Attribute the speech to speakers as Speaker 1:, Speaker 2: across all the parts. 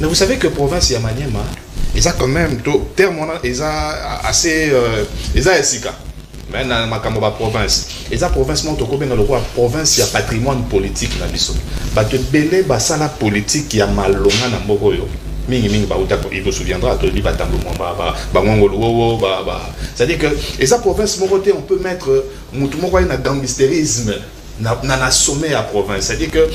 Speaker 1: Mais vous savez que province Yamaniema, ils ont quand même, terme, ils ont assez, ils ont esika. Mais dans ma province, ils ont province, moi, province, il y a patrimoine politique dans l'issue. Bah, te belé, bah, ça la politique, il y a malonga dans Moroyo. Il vous souviendra, c'est-à-dire que les provinces, on peut mettre un gangsterisme dans la sommet à province. C'est-à-dire que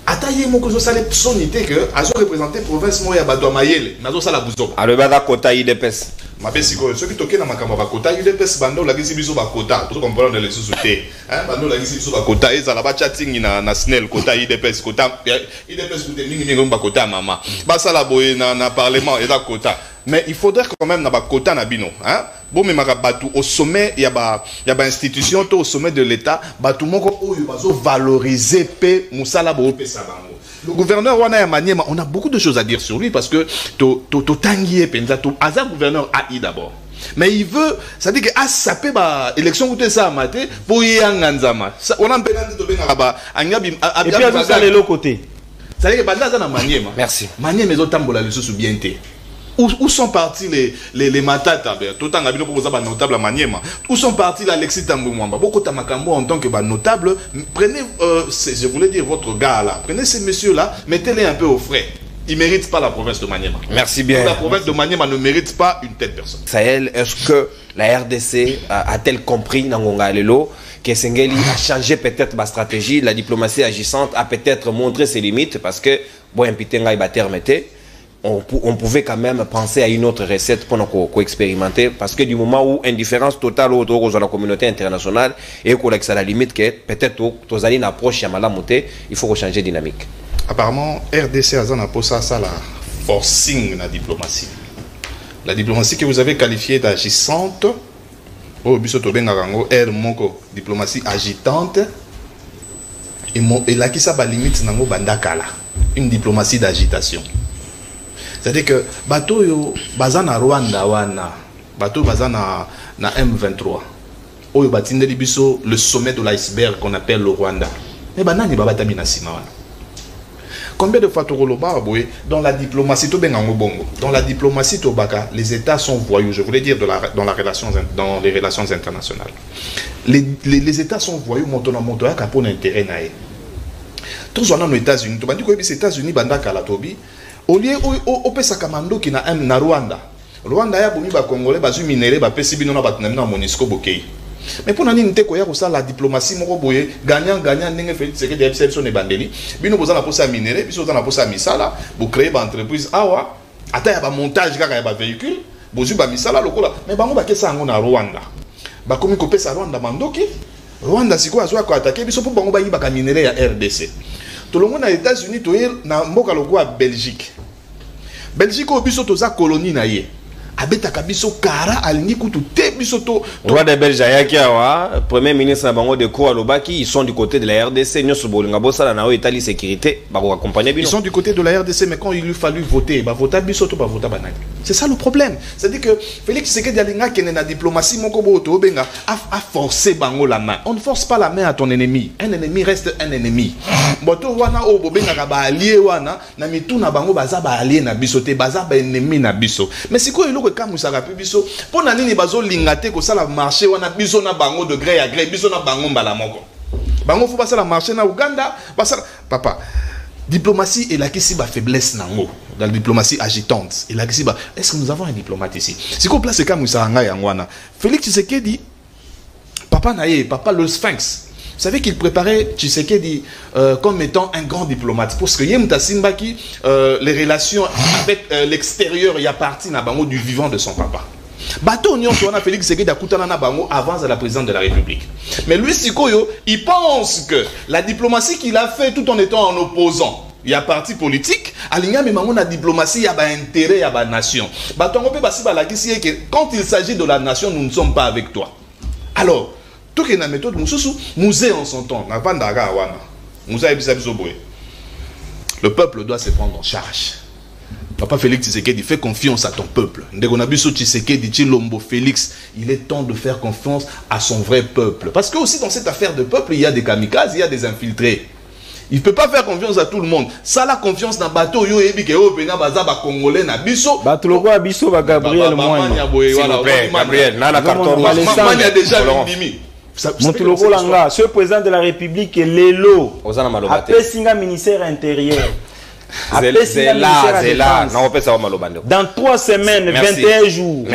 Speaker 1: Ataye moko zo sale sonité que azo représenter province moya ba domayele nazo sala buzo
Speaker 2: alors ba kota IDPS
Speaker 1: mabesi ko ceux qui toke na makamba ba kota IDPS bando la kisi biso ba kota pour comprendre les sous-soutés hein bando la kisi biso ba kota ezala ba chatting na snell kota IDPS kota IDPS kute mingi ba kota mama ba sala boye na parlement et da kota. Mais il faudrait quand même na ba kota na bino hein bon mais marabatu au sommet il y a ba institution au sommet de l'état batu moko oyo bazo valoriser pe musala bo pe sabango. Le gouverneur wana ya Maniema, on a beaucoup de choses à dire sur lui parce que to tangier penza to azar gouverneur AI d'abord. Mais il veut, ça dit que a sapé ba élection où ça maté pour y nganzama. On a penandi to benga ba angabi
Speaker 2: et puis à ça l'autre côté.
Speaker 1: Ça dit que banda za na Maniema.
Speaker 2: Merci.
Speaker 1: Maniema zo tambola le sous bien té. Où sont partis les matata, tout en habitant pour vous notable à Maniema. Où sont partis Alexis Tambouamba? Beaucoup de Makambo en tant que notable. Prenez, je voulais dire votre gars là. Prenez ces messieurs-là, mettez-les un peu au frais. Ils ne méritent pas la province de Maniema.
Speaker 2: Merci bien.
Speaker 1: La province de Maniema ne mérite pas une telle personne.
Speaker 2: Sahel, est-ce que la RDC a-t-elle compris Nangonga Lelo que Sengeli a changé peut-être ma stratégie? La diplomatie agissante a peut-être montré ses limites parce que, bon, un pitenga il va terminer. On pouvait quand même penser à une autre recette pour nous expérimenter parce que du moment où indifférence totale autour de la communauté internationale et qu'on a la limite que peut-être aux années approche il faut changer de dynamique.
Speaker 1: Apparemment, RDC a ça la forcing la diplomatie. La diplomatie que vous avez qualifiée d'agissante, diplomatie agitante, et là qui ça va limite nango bandakala, une diplomatie d'agitation. C'est-à-dire que bateau yo bazana Rwanda wana bateau bazana na M23 oyo batindeli biso le sommet de l'iceberg qu'on appelle le Rwanda mais banani babatami na sima wana. Combien de fois tokoloba boye dans la diplomatie to bengango bongo dans la diplomatie to baka les états sont voyous, je voulais dire dans les relations internationales les états sont voyous montona montoya ka pour intérêt nae tous on aux États-Unis to bandi ko les États-Unis bandaka la tobi. Au lieu où pesa kamando qui na Rwanda. Rwanda ya bomi ba congolais bazu minéré ba pesi bino na batunami na Monisco bokei. Mais pour nani nte ko ya ko ça la diplomatie moko boye gagnant ndenge fait c'est que des exceptions ne bandeli. Bino boza na posa minéré, biso boza na posa misala, bo créer ba entreprise awa, ata ya ba montage kaka ya ba véhicule, bozu ba misala lokola. Mais bango ba kesa ngo na Rwanda. Ba komi ko pesa Rwanda mandoki. Rwanda siko azwa ko attaquer biso pour bango ba yiba ka minéré ya RDC. Tout le monde aux États-Unis, na mboka lokola Belgique. Belgique au biso toza colonie na ye. Abeta kabiso kara alingi kutu te biso to.
Speaker 2: Roi de Belgique ayakiawa, premier ministre na bango de Koualobaki, ils sont du côté de la RDC, nyoso bolinga bosa na Italie sécurité, ba ko accompagner bino.
Speaker 1: Ils sont du côté de la RDC mais quand il lui fallu voter, ba voter biso to ba voter banani. C'est ça le problème. C'est-à-dire que Félix Tshisekedi alinga kene na diplomatie moko bo to benga a forcé bango la main. On ne force pas la main à ton ennemi. Un ennemi reste un ennemi. Boto wana o bo benga ka ba allié wana na mitu na bango baza ba allié na biso te baza ba ennemi na biso. Mais c'est quoi que quand Moussa biso pour na nini bazo lingate ko sala marché wana biso na bango de gré à gré biso na bango mbala moko bango faut passer la marché na Uganda basala papa diplomatie et la kisi ba faiblesse nango dans la diplomatie agitante et la kisi ba est-ce que nous avons un diplomate ici si qu'on place quand Moussa nga yangwana Félix Tshisekedi papa naye papa le Sphinx. Vous savez qu'il préparait Tshisekedi comme étant un grand diplomate. Parce que Yem Tassimbaki, les relations avec l'extérieur, il y a parti du vivant de son papa. Bateau Nyon Toana Félix Tshisekedi a coûté Bango avant la présidente de la République. Mais lui, Sikoyo, il pense que la diplomatie qu'il a fait tout en étant en opposant, il y a parti politique, aligna mais la diplomatie, il y a un intérêt, il y a une nation. Quand il s'agit de la nation, nous ne sommes pas avec toi. Alors, tout est une méthode, musée en son temps, le peuple doit se prendre en charge. Papa Félix Tshisekedi, fais confiance à ton peuple. Félix, il est temps de faire confiance à son vrai peuple. Parce que aussi dans cette affaire de peuple, il y a des kamikazes, il y a des infiltrés. Il ne peut pas faire confiance à tout le monde. Ça, la confiance dans le bateau, yo ebi ke yo pena baza ba congolais na biso.
Speaker 3: Bateau le roi biso ba Gabriel moi.
Speaker 2: S'il vous plaît, Gabriel, na la carton
Speaker 3: rouge.
Speaker 1: Il y a déjà l'indimi.
Speaker 3: Montoloko Langa, ce président de la République est Lelo. Après Singa ministère intérieur.
Speaker 2: C'est là.
Speaker 3: Dans 3 semaines, 21 jours.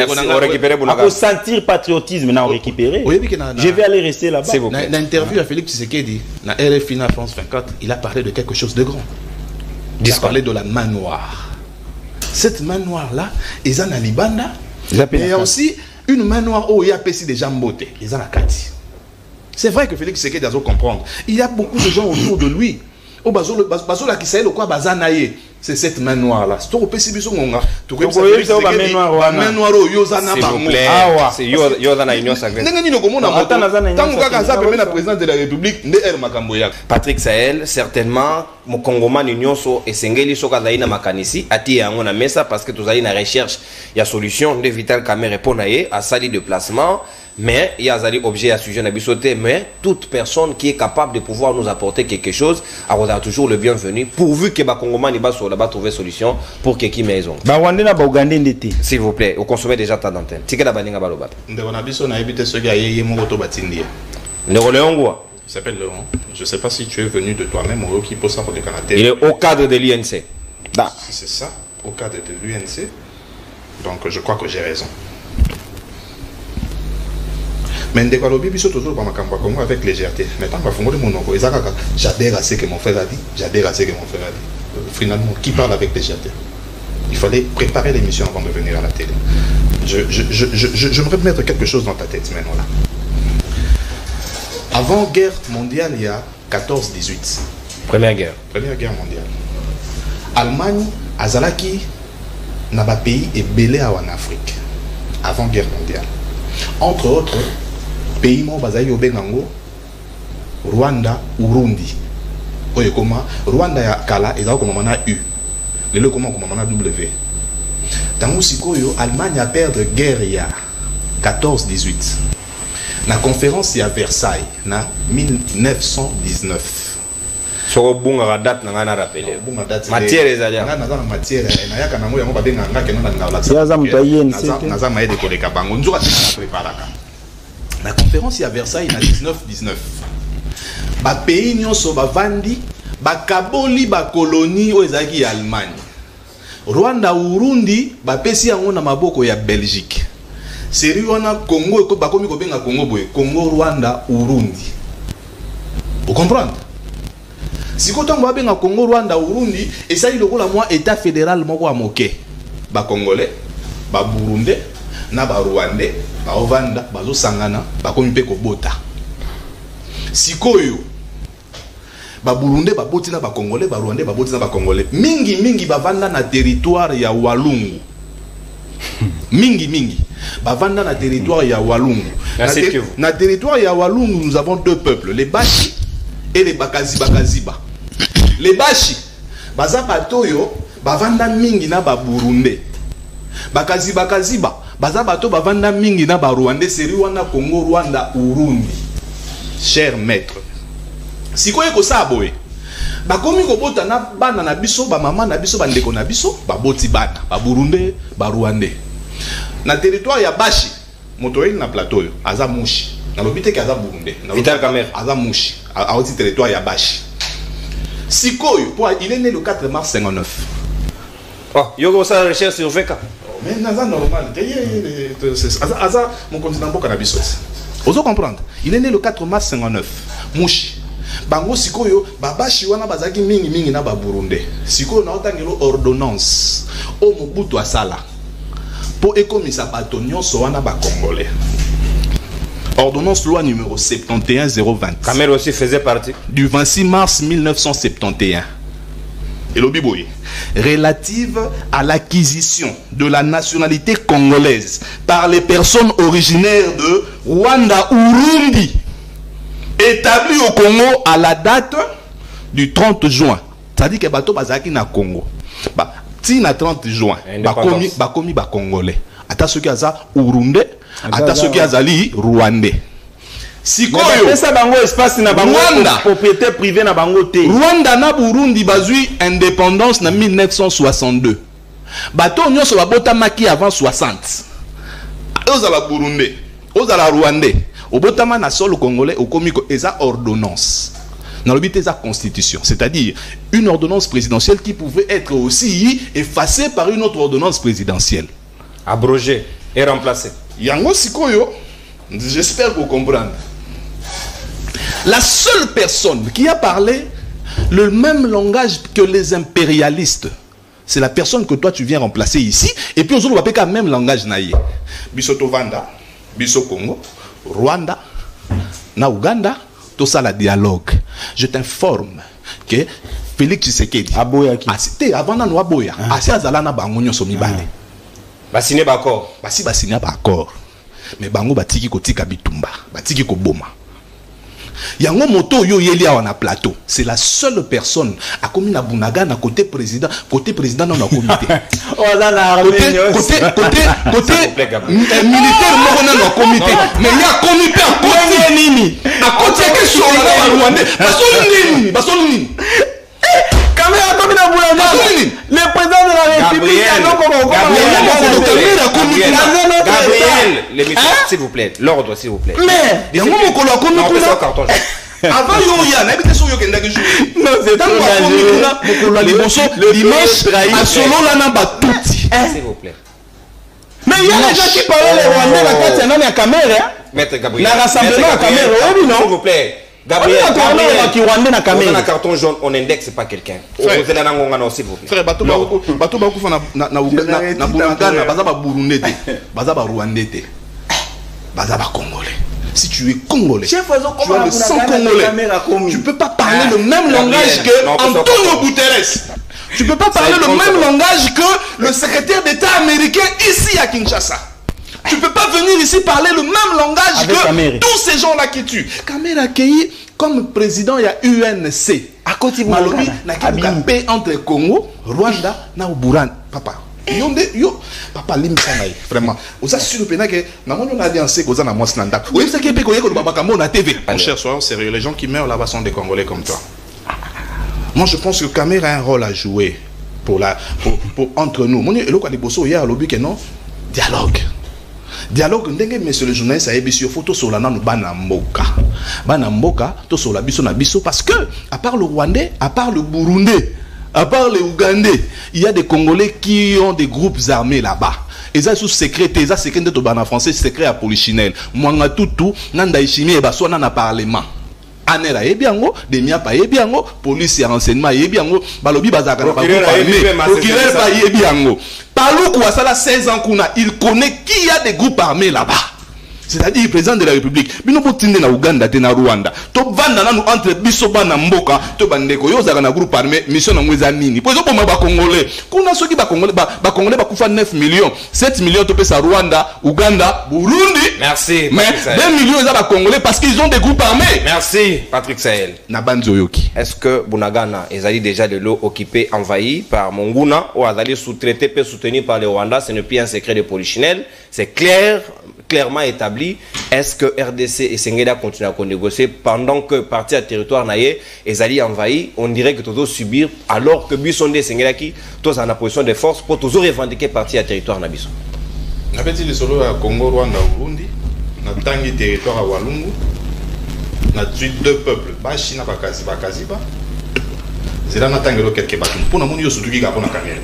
Speaker 3: On peut sentir patriotisme, on récupérer. Je vais aller rester là-bas.
Speaker 1: Dans l'interview à Félix Tshisekedi, dans RFI, na France 24, il a parlé de quelque chose de grand. Il a parlé de la main noire. Cette main noire-là, ils en a Libanda. Mais il y a aussi une main noire où il y a des gens beauté. Ils en a Kati. C'est vrai que Félix Tshisekedi doit comprendre. Il y a beaucoup de gens autour de lui. C'est cette main noire là. C'est au S'il vous plaît.
Speaker 2: Patrick Sahel, certainement, mon Congomais union so et Sengeli so kazaina makanisi ati yango na mesa parce que tous na recherche il y a solution de Vital Kamerhe répondre à sali de placement. Mais il y a des objets à sujet d'habitude, mais toute personne qui est capable de pouvoir nous apporter quelque chose aura toujours le bienvenu, pourvu que les Congolais là-bas trouver solution pour que qui maison. S'il vous plaît, vous consommez déjà ta d'antenne. Il
Speaker 1: s'appelle Léon. Je ne sais pas si tu es venu de toi-même ou qui pose ça pour le Canada.
Speaker 2: Il est au cadre de l'UNC.
Speaker 1: C'est ça, au cadre de l'UNC. Donc je crois que j'ai raison. Mais avec légèreté. Maintenant, j'adhère à ce que mon frère a dit. Finalement, qui parle avec légèreté? Il fallait préparer l'émission avant de venir à la télé. J'aimerais mettre quelque chose dans ta tête maintenant là. Avant guerre mondiale, il y a 14-18.
Speaker 2: Première guerre
Speaker 1: mondiale. Allemagne, Azalaki, n'a pas pays et belé en Afrique. Avant guerre mondiale. Entre autres, pays mo bazayi obengango Rwanda, Urundi. Oye koma Rwanda ya kala ezako koma na U. Lelo koma na W. Tango sikoyo Allemagne a perdre guerre ya 14-18. La conférence à Versailles na 1919.
Speaker 2: Sur bon date na ngana rappeler. Matière ezali.
Speaker 1: Na matière na yaka nango yango babenga ngaka na ngala. Naza maye de koleka bango nzuka préparaka. La conférence à Versailles na 1919. Ba pays nyonso bavandi bakaboli ba colonie o ezaki ya Allemagne. Rwanda, Urundi bapesi yango na maboko ya Belgique. Seri wana Congo ko bakomi ko benga Congo boye. Congo, Rwanda, Urundi. Vous comprenez? Si quand on va bien à Congo, Rwanda, Urundi, et ça il y a moi état fédéral moko amoke. Ba Congolais, ba Burundais, na ba Rwandais, ba Ovanda, ba zo sangana, ba komi pe ko bota. Sikoyo ba Burundais ba boti na ba Congolais, ba Rwandais ba boti na ba Congolais. Mingi ba vanda na territoire ya Walungu. Mingi ba vanda na territoire ya Walungu. Na territoire ya Walungu, nous avons deux peuples, les Bashi et les Bakaziba. Les Bashi, baza batoyo, bavanda mingi na ba Burundais. Bakaziba, baza bato bavanda mingi na ba Rwandais, seri wana Congo, Rwanda, Urundi. Cher maître. Sikoye ko saboye. Bakomi ko bota na bana na biso, ba mama na biso, ba ndeko na biso, ba boti bana, ba Burundais, ba Rwandais. Na territoire ya Bashi, motoyeli na plateau yo, aza mushi. Na lobite ki aza Burundais.
Speaker 2: Vital Kamerhe.
Speaker 1: Aza mushi. A aussi territoire ya Bashi. Sikoyo, il est né le 4 mars 59.
Speaker 2: Oh, yogo sa recherche sur VK.
Speaker 1: Mais c'est normal. Aza mon continent pour cannabis. Vous comprendre? Il est né le 4 mars 59. Mushi. Bango sikoyo, babashi wana bazaki mingi na ba Burundais. Sikoyo na otangelo ordonnance. O Mobutu asala. Pour économiser bato nyonso wana ba Congolais. Ordonnance loi numéro 71-020.
Speaker 2: Kamerhe aussi faisait partie.
Speaker 1: Du 26 mars 1971. Et le biboye. Relative à l'acquisition de la nationalité congolaise par les personnes originaires de Rwanda, Urundi, établies au Congo à la date du 30 juin. C'est-à-dire que bato bazaki na Congo. Ba ti na 30 juin. Bakomi ba Congolais. Ata ceux qui aza Urundais. Ata ceux qui azali Rwandais. Sikoyo
Speaker 3: ça bango espace na bango propriété privée na bango te.
Speaker 1: Rwanda na Burundi bazui indépendance na 1962. Bato nyonso babotamaki avant 60. Ozala Burundi, ozala Rwandais, obotama na sol congolais okomiko eza ordonnance. Dans le but de sa constitution, c'est-à-dire une ordonnance présidentielle qui pouvait être aussi effacée par une autre ordonnance présidentielle.
Speaker 2: Abrogée et remplacée.
Speaker 1: Yango Sikoyo, j'espère que vous comprenez. La seule personne qui a parlé le même langage que les impérialistes, c'est la personne que toi tu viens remplacer ici. Et puis on va pas le même langage naïe. Biso Tovanda, Biso Congo, Rwanda, na Uganda, tout ça la dialogue. Je t'informe que Félix Tshisekedi c'était avant na Aboya, asi azala na bango nyonso mibale.
Speaker 2: Ba signé ba accord.
Speaker 1: Ba si ba signé ba accord. Mais bango batiki kotika bitumba, batiki ko boma. Yango moto yo yeli awa na plateau, c'est la seule personne à komi na Bunaga na côté président dans le comité.
Speaker 3: Oh là là,
Speaker 1: côté militaire moko na le comité, mais il y a comité à côté nini. À côté que sur la Rwanda, basoni nini.
Speaker 3: Caméra comme na Bunaga. Le président de la République
Speaker 2: Gabriel, s'il vous plaît, l'ordre s'il vous plaît.
Speaker 3: Mais
Speaker 1: yango mokolo akomi kuna. Avant yo ya na bité so yo kenda ke jouer. Non, c'est trop dangereux. Mokolo liboso dimanche à solo la na batuti.
Speaker 2: S'il vous plaît.
Speaker 3: Mais il y a des gens qui parlent les Rwandais la carte na ya caméra.
Speaker 2: Maître Gabriel.
Speaker 3: Na rassemblement à caméra, oui non.
Speaker 2: S'il vous plaît. Gabriel, on a un carton jaune, on indexe pas quelqu'un. S'il vous plaît.
Speaker 1: Frère, bato ba kufa na Bunagana, baza ba Burundais, baza ba Rwandais, baza ba Congolais. Si tu es Congolais, tu as le sang congolais. Tu peux pas parler le même langage que Antonio Guterres. Tu peux pas parler le même langage que le secrétaire d'État américain ici à Kinshasa. Tu peux pas venir ici parler le même langage que tous ces gens-là qui tuent. Kamera Kei, comme président, il y a UNC. À côté de Malobi, il y a une paix entre Congo, Rwanda, na Burundi. Papa, papa, l'imsanaï, vraiment. Vous avez sûr que nous avons une alliance qui est en Moslanda. Vous savez qu'il y a une TV. Mon cher, soyons sérieux. Les gens qui meurent là-bas sont des Congolais comme toi. Moi, je pense que Kamera a un rôle à jouer pour entre nous. Mon Dieu, il y a un lobby qui non dialogue. Dialogue ndenge monsieur le journaliste a ébisu photo sur la nanu bana mboka to sur la biso na biso parce que à part le Rwandais, à part le Burundais, à part les Ougandais, il y a des Congolais qui ont des groupes armés là-bas. Et ça sous secret, ça c'est qu'un de bana français secret à Polichinelle. Mwanga tutu nanda ishimi e baso na parlement. Anera ebiango, demia pa ebiango, police et renseignement ebiango, balobi bazaka na procureur pa ebiango. Paloukou a ça 16 ans qu'on a, il connaît qu'il y a des groupes armés là-bas. C'est-à-dire le président de la République. Bino potinde na Uganda te na Rwanda. To vanda nanu entre bisoba na mboka, to bandeko yo zaka na groupe armé, mission na mweza nini. Po ezoko ba congolais. Kuna soki ba congolais ba kufa 9 millions, 7 millions to pesa Rwanda, Uganda, Burundi.
Speaker 2: Merci.
Speaker 1: Mais 2 millions za ba congolais parce qu'ils ont des groupes armés.
Speaker 2: Merci Patrick Sahel.
Speaker 1: Na banzoyoki.
Speaker 2: Est-ce que Bunagana ezali déjà de l'eau occupée, envahie par Monguna ou azali sous-traité peut soutenu par les Rwandais, ce n'est plus un secret de Polichinelle, c'est clairement établi. Est-ce que RDC et Sengeda continuent à négocier pendant que parti à territoire naïe et Zali envahi, on dirait que tous subir alors que Bissonde et Sengeda qui tous en position de force pour tous revendiquer parti à territoire nabiso.
Speaker 1: Na petit le solo à Congo, Rwanda, Burundi, na tangi territoire à Walungu, na tué 2 peuples, Bachina Bakaziba. C'est là na tangi lo quelque part. Pour na moni yo surtout qui ga pona kamera.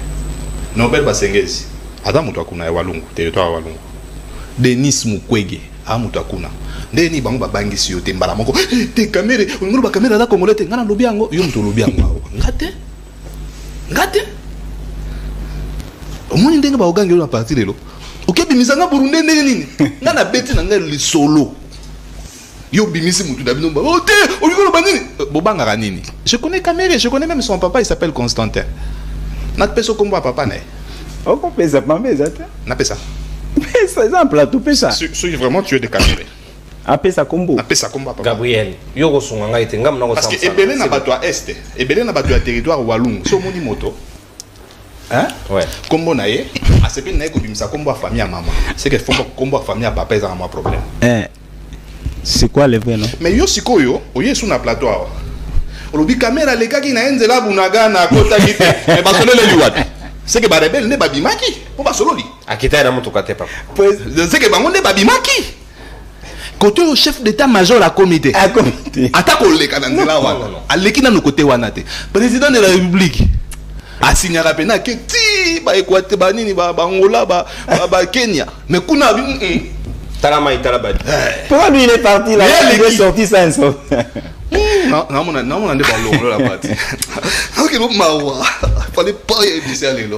Speaker 1: Nobel Basengezi. Adam mutu akuna ya Walungu, territoire à Walungu. Denis Mukwege amutu akuna ndeni bango babangisi yo te mbala moko te kamera nguru ba kamera da Congolais te ngana lobi yango yo mutu lobi yango ngate omoni ndenge ba ogangi na parti lelo okebimisa nga Burundi ndenge nini ngana beti na nga li solo yo bimisi mutu da binomba o te olikolo banini bobanga nini. Je connais Kamere, je connais même son papa, il s'appelle Constantin. Na peso kombo papa na
Speaker 3: o ko pesa pambe zata
Speaker 1: na pesa.
Speaker 3: Par exemple, là, tout ça.
Speaker 1: Si vraiment tu es de Cameroun.
Speaker 3: Appelle ça combo.
Speaker 1: Appelle ça combo.
Speaker 2: Gabriel, yo songanga itengam na
Speaker 1: parce que ebele na bato à est, ebele na bato à territoire Walungu, so moni moto. Hein?
Speaker 2: Ouais.
Speaker 1: Combo na ye, a ce que na ko bimisa combo à famille à maman. C'est que font combo à famille à papa ça a un problème.
Speaker 3: C'est quoi le vrai, non?
Speaker 1: Mais yo sikoyo, oye sur na plateau. Olobi caméra les gars qui na enzela bunaga na kota gite. Mais ba solo le liwat. C'est que ba rebelle ne ba bimaki. Pour ba solo li.
Speaker 2: Akita na mutu kate papa.
Speaker 1: C'est que ba ngonde ba bimaki. Côté au chef d'état-major la comité.
Speaker 3: À comité.
Speaker 1: Attaque au leka na nzela wana. Aleki na no côté wana te. Président de la République. A signé rapena que ti ba Équateur ba nini ba Angola ba Kenya. Mais kuna
Speaker 2: Talama Italabadi.
Speaker 3: Pourquoi lui il est parti là? Il est sorti sans ça.
Speaker 1: Non, on a des ballons là partie. Ok, il fallait pas y aller là.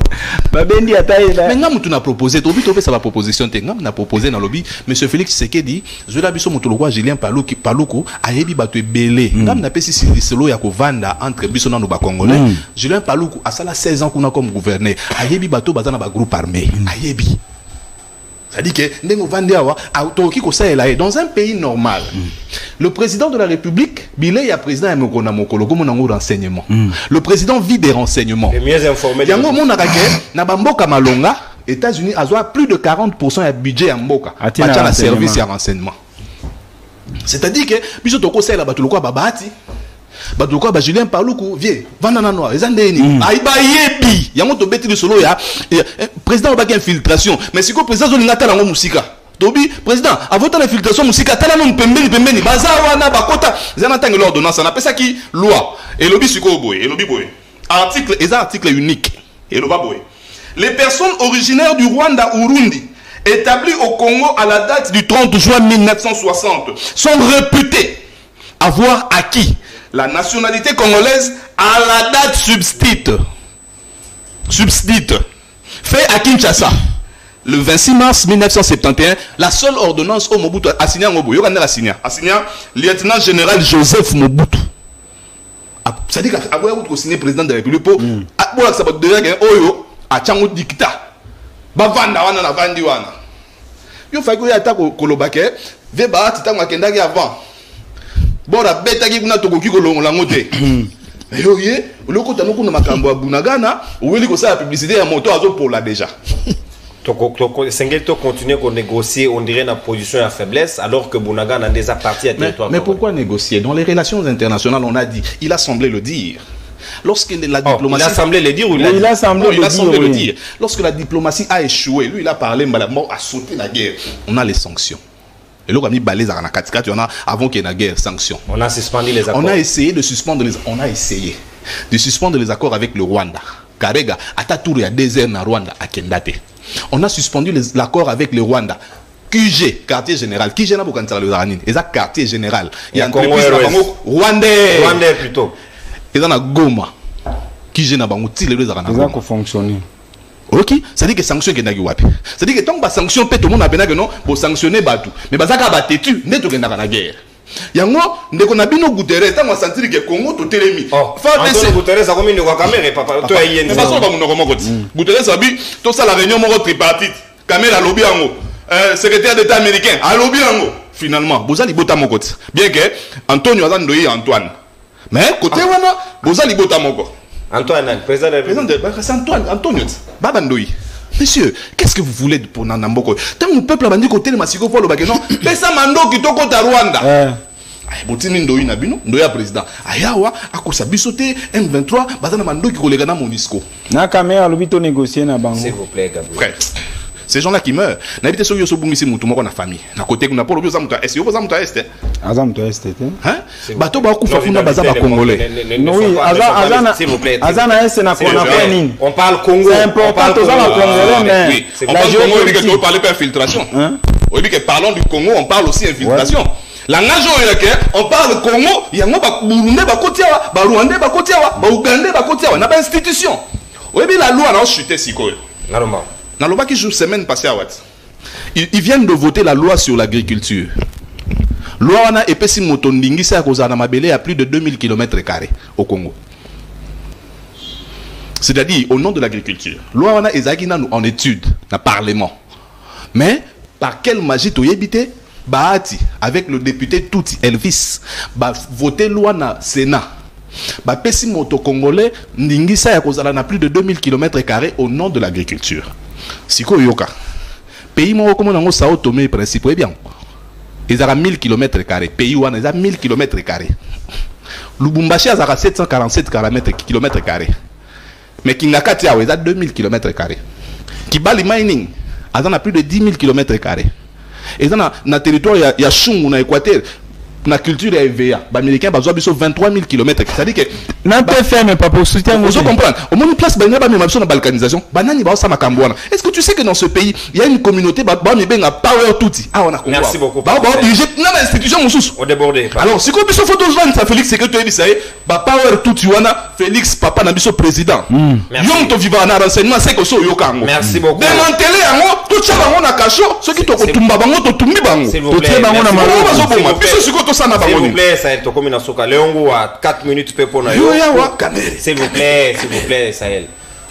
Speaker 3: Babendi ataye là.
Speaker 1: Mais ngam tu n'a proposé, tu as fait sa proposition, tu as proposé dans le lobby. Monsieur Félix Tshisekedi, je l'ai biso motoloko Julien Paluku ayebi batu belé. Ngam na pesi silo ya ko vanda entre biso na no ba congolais. Julien Paluku a sala 16 ans qu'on a comme gouverneur. Ayebi bato bazana ba groupe armé. Ayebi. C'est-à-dire que dans un pays normal, le président de la République, il y a président de renseignement. Le président vit des renseignements.
Speaker 2: Et mieux informé.
Speaker 1: Il y a un États-Unis a plus de 40% de budget en Mboka. À service et renseignement. C'est-à-dire que, si tu as Badouko ba Julien Paluku vieux vandana noir ezandeni aiba yebi yango to beti le solo ya président ba infiltration mais siko président zo ngata lango musika tobi président avota l'infiltration musika tala no pembeni baza wana bakota zana tangi l'ordonnance na pesa ki loi et lobi siko boy et lobi boy article unique et loba boy les personnes originaires du Rwanda ou Burundi établies au Congo à la date du 30 juin 1960 sont réputées avoir acquis la nationalité congolaise à la date subscrite fait à Kinshasa le 26 mars 1971. La seule ordonnance au Mobutu a signé Mobutu. A signé lieutenant général Joseph Mobutu. C'est-à-dire qu'après vous signé président de la République pour ça va devenir oyo a chango dicta. Ba vanda wana na vandi wana. Yo fa ko ya ta ko kolobake ve ba titango kendaki avant. Bon, la bête qui est tokoki kolongola ngote. Mais yoye, le côté nous kuna makambo bunagana, ou eli ko ça la publicité ya moto azo pour la déjà.
Speaker 2: Sengel to continuer à négocier, on dirait la position à faiblesse, alors que Bunagana a déjà parti à territoire.
Speaker 1: Mais pourquoi négocier? Dans les relations internationales, on a dit, il a semblé le dire. Lorsque la diplomatie...
Speaker 2: il a semblé le dire ou
Speaker 1: il a semblé le dire. Lorsque la diplomatie a échoué, lui il a parlé, a sauté la guerre. On a les sanctions. Et là, on a mis balais à Nakatika, avant qu'il y ait une guerre, sanctions.
Speaker 2: On a suspendu les accords.
Speaker 1: On a essayé de suspendre les accords avec le Rwanda. Karega, à Tatour, il y a 2 heures dans Rwanda, à Kendate. On a suspendu l'accord avec le Rwanda. QG, quartier général. QG n'a pas de le Zaranine. Et ça, quartier général. Il y a un entreprise Rwandais.
Speaker 2: Rwandais plutôt.
Speaker 1: Et dans la Goma. QG n'a pas de le Zaranine.
Speaker 3: Ça a fonctionné.
Speaker 1: Ok, c'est-à-dire que sanction qui est wapi. C'est-à-dire que tant que sanction peut tout le monde a bien que non pour sanctionner Batou. Mais bazaka batetu n'est tout dans la guerre. Yango ndeko na bino Guterres tant on sentir que Congo to telemi.
Speaker 2: Antonio Guterres a commis une caméra papa to yene.
Speaker 1: Mais pas ba munoko moko ti. Guterres abi to ça la réunion moko tripartite. Caméra lobby yango. Secrétaire d'État américain a lobby yango. Finalement, bozali bota moko ti. Bien que Antonio Azandoyi Antoine. Mais côté wana bozali bota moko.
Speaker 2: Antoine, président
Speaker 1: de Antonio Babandoui. Monsieur, qu'est-ce que vous voulez pour Nanamboko? Tant que le peuple a dit côté de Massiko pour le Bagano, mais ça mando qui toko ta Rwanda. Botini Ndoyi Nabino, Ndoya président. Ayawa, Akosa Bisoté, M23, Bazana Mando qui collega na Monisco.
Speaker 3: Na caméra l'obito négocier na bango.
Speaker 2: S'il vous plaît, Gabriel.
Speaker 1: Ces gens-là qui meurent, n'habitez sur Yoso Bungisi Moutoumoko na famille. Na côté qu'on a pas l'obio Zamuta Est, Yobo Zamuta Est.
Speaker 3: Zamuta Est,
Speaker 1: hein? Bato ba kufa funa bazaba congolais.
Speaker 3: Oui,
Speaker 2: s'il vous plaît.
Speaker 3: Azana Est na quoi nini?
Speaker 2: On parle Congo.
Speaker 3: C'est important aux gens congolais mais
Speaker 1: on parle Congo, il dit que tu parles pas infiltration. On dit que parlons du Congo, on parle aussi infiltration. La nation est que on parle Congo, il y a ba Burundais ba kotiawa, ba Rwandais ba kotiawa, ba Ougandais ba kotiawa, na ba institution. Oui, la loi n'a chuté sikoyo.
Speaker 2: Normalement.
Speaker 1: Dans le bas qui joue semaine passée à Watt, ils viennent de voter la loi sur l'agriculture. Loi on a épais si motondingi c'est à cause de Mabélé à plus de 2000 km² au Congo. C'est-à-dire au nom de l'agriculture. Loi on a ezagina en étude dans le Parlement. Mais par quelle magie tu y habité? Bahati avec le député Touti Elvis bah voter loi na Sénat. Bah pesi moto congolais ndingi ça à cause de plus de 2000 km² au nom de l'agriculture. Siko yoka pays mo comme on a sao tomé principe bien ils ont 1000 km². Pays où ils ont 1000 km². Lubumbashi a 747 km². Mais Kingakati a 2000 km². Kibali Mining a plus de 10 000 km². Et dans le territoire, il y a Chungu, dans l'Équateur. La culture est EVA. Les Américains ont 23 000 km. C'est-à-dire que.
Speaker 3: Non, pas fait, mais pas pour soutenir.
Speaker 1: Vous comprendre. Au moins, une place, il y a une balkanisation. Est-ce que tu sais que dans ce pays, il y a une communauté, il y a power tout.
Speaker 2: Ah, on a compris. Merci beaucoup.
Speaker 1: Non, l'institution,
Speaker 2: on débordé.
Speaker 1: Alors, si vous avez photo de Félix, c'est que tu as dit ça. Power tout, Félix, papa, n'a président. Yom to vivant en renseignement, c'est que so yokango.
Speaker 2: Merci beaucoup.
Speaker 1: Démanteler en tout ça, on a caché. Ceux qui t'ont tumba bango, t'ont tumbi bango.
Speaker 2: S'il vous plaît. S'il vous plaît, ça est comme une soka. Léongo à 4 minutes, S'il vous plaît, Sahel.